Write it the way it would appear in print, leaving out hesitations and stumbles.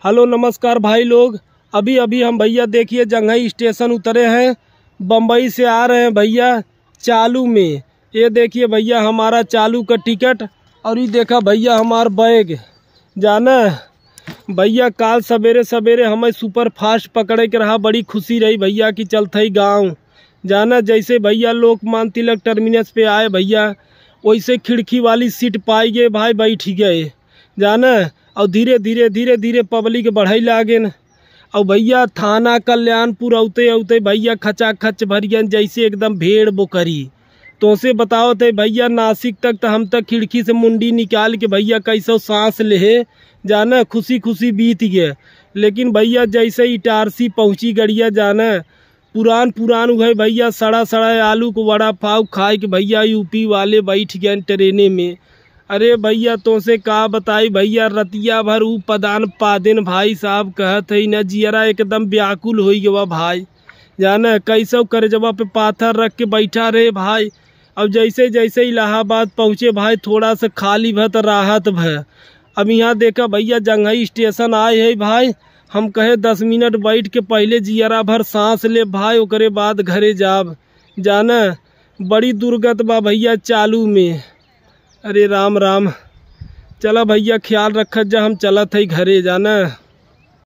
Hello नमस्कार भाई लोग। अभी अभी हम भैया देखिए जंघई स्टेशन उतरे हैं। बम्बई से आ रहे हैं भैया चालू में। ये देखिए भैया हमारा चालू का टिकट और ये देखा भैया हमारा बैग। जाना भैया काल सवेरे सवेरे हमें सुपर फास्ट पकड़े के रहा, बड़ी खुशी रही भैया कि चलते ही गाँव जाना। जैसे भैया लोकमान्य तिलक टर्मिनस पे आए भैया वैसे खिड़की वाली सीट पाई गए भाई, बैठ गए जाना। और धीरे धीरे पब्लिक बढ़े लागे न। और भैया थाना कल्याणपुर औते औते भैया खचा खच भरियन जैसे एकदम भेड़ बोकरी। तो से बताओ थे भैया नासिक तक तो हम तक खिड़की से मुंडी निकाल के भैया कैसे सांस ले जाना, खुशी खुशी बीत गए। लेकिन भैया जैसे इटारसी पहुंची गड़िया जाना, पुरान उगे भैया सड़ा आलू को वड़ा पाव खाए के भैया यूपी वाले बैठ गए ट्रेने में। अरे भैया तो से का बताई भैया, रतिया भर ऊ पदान पादिन भाई साहब कहत है न, जियरा एकदम व्याकुल हो गया भाई जाना। कैसे करजवा पे पाथर रख के बैठा रहे भाई। अब जैसे जैसे इलाहाबाद पहुँचे भाई थोड़ा सा खाली भत राहत भय। अब यहाँ देखा भैया जंघई स्टेशन आए है भाई। हम कहे 10 मिनट बैठ के पहले जियरा भर सांस ले भाई, ओकरे बाद घरे जाब जाना। बड़ी दुर्गत बा भैया चालू में। अरे राम राम। चला भैया ख्याल रखत जा, हम चलत है घरे जाना।